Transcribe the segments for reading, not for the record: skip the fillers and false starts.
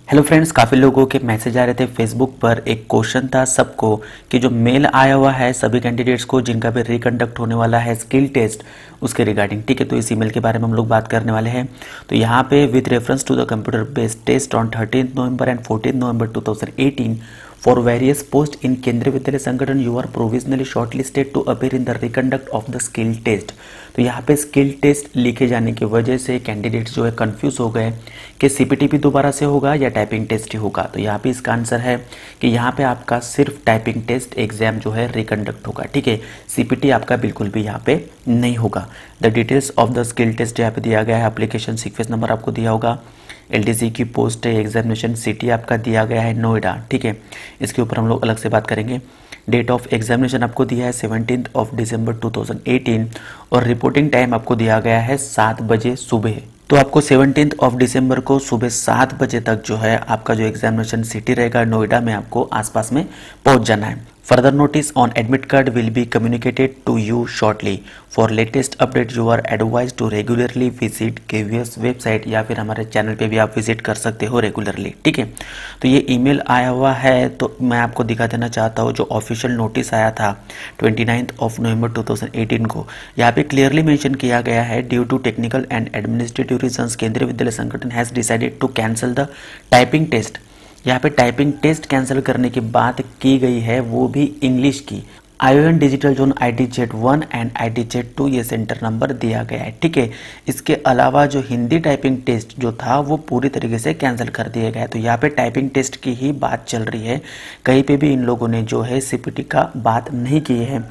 Hello friends, काफ़ी लोगों के मैसेज आ रहे थे फेसबुक पर। एक क्वेश्चन था सबको कि जो मेल आया हुआ है सभी कैंडिडेट्स को जिनका भी रिकंडक्ट होने वाला है स्किल टेस्ट, उसके रिगार्डिंग। ठीक है, तो इस ईमेल के बारे में हम लोग बात करने वाले हैं। तो यहाँ पे with reference to the computer based test on 13 November and 14 November 2018 for various post in Kendriya Vidyalaya Sangathan you are provisionally shortlisted to appear in the reconduct of the skill test. तो यहाँ पे स्किल टेस्ट लिखे जाने की वजह से कैंडिडेट्स जो है कंफ्यूज हो गए कि सीपीटी भी दोबारा से होगा या टाइपिंग टेस्ट ही होगा। तो यहाँ पे इसका आंसर है कि यहाँ पे आपका सिर्फ टाइपिंग टेस्ट एग्जाम जो है रिकंडक्ट होगा। ठीक है, सीपीटी आपका बिल्कुल भी यहाँ पे नहीं होगा। The details of the skill test यहाँ पे दिया गया है, एप्लीकेशन सीक्वेंस नंबर आपको दिया होगा, एलडीसी की पोस्ट है, एग्जामिनेशन सिटी आपका दिया गया है नोएडा। ठीक है, इसके ऊपर हम लोग अलग से बात करेंगे। डेट ऑफ एग्जामिनेशन आपको दिया है 17 दिसंबर 2018 और रिपोर्टिंग टाइम आपको दिया गया है 7 बजे सुबह। तो आपको 17 दिसंबर को सुबह 7 बजे तक जो है आपका जो एग्जामिनेशन सिटी रहेगा नोएडा में, आपको आसपास में पहुंच जाना है। Further notice on admit card will be communicated to you shortly. For latest update you are advise to regularly visit KVS website, या फिर हमारे चैनल पे भी आप विजिट कर सकते हो रेगुलरली। ठीक है, तो ये ईमेल आया हुआ है, तो मैं आपको दिखा देना चाहता हूँ जो ऑफिशियल नोटिस आया था 29 नवंबर 2018 को। यहाँ पे क्लियरली मेंशन किया गया है, due to technical and administrative reasons Kendriya Vidyalaya Sangathan has decided to cancel the typing test. यहाँ पे टाइपिंग टेस्ट कैंसिल करने की बात की गई है, वो भी इंग्लिश की। ION digital zone IT chat 1 and IT chat 2 ये सेंटर नंबर दिया गया है। ठीक है, इसके अलावा जो हिंदी टाइपिंग टेस्ट जो था वो पूरी तरीके से कैंसिल कर दिया गया है। तो यहाँ पे टाइपिंग टेस्ट की ही बात चल रही है, कहीं पे भी इन लोगों ने जो है सीपीटी का बात नहीं की है।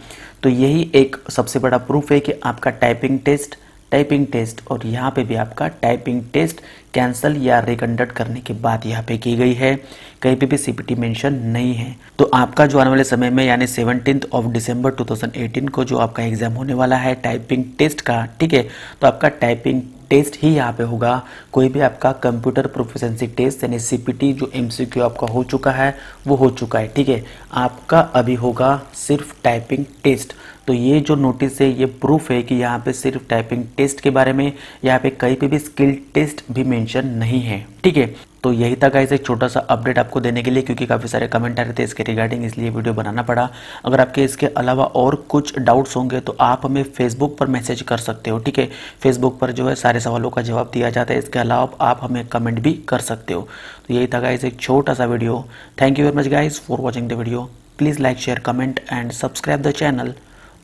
तो यही एक सबसे बड़ा प्रूफ है कि आपका टाइपिंग टेस्ट और यहाँ पे भी आपका टाइपिंग टेस्ट कैंसिल या रिकंडक्ट करने की बात यहाँ पे की गई है, कहीं पे भी सीपीटी मेंशन नहीं है। तो आपका जो आने वाले समय में यानी 17 दिसंबर 2018 को जो आपका एग्जाम होने वाला है टाइपिंग टेस्ट का, ठीक है, तो आपका टाइपिंग टेस्ट ही यहाँ पे होगा। कोई भी आपका कंप्यूटर प्रोफिशिएंसी टेस्ट यानी सीपीटी जो एमसीक्यू आपका हो चुका है वो हो चुका है। ठीक है, आपका अभी होगा सिर्फ टाइपिंग टेस्ट। तो ये जो नोटिस है ये प्रूफ है कि यहाँ पे सिर्फ टाइपिंग टेस्ट के बारे में, यहाँ पे कहीं पे भी स्किल टेस्ट भी मेंशन नहीं है। ठीक है, तो यही था गाइस एक छोटा सा अपडेट आपको देने के लिए, क्योंकि काफ़ी सारे कमेंट आ रहे थे इसके रिगार्डिंग, इसलिए वीडियो बनाना पड़ा। अगर आपके इसके अलावा और कुछ डाउट्स होंगे तो आप हमें फेसबुक पर मैसेज कर सकते हो। ठीक है, फेसबुक पर जो है सारे सवालों का जवाब दिया जाता है। इसके अलावा आप हमें कमेंट भी कर सकते हो। तो यही था गाइस एक छोटा सा video. Thank you very much guys for watching the video. Please like, share, comment and subscribe the channel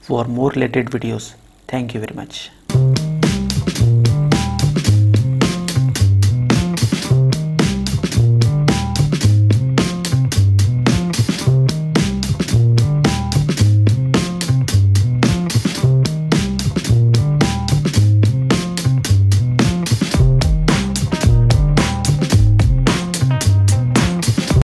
for more related videos. Thank you very much.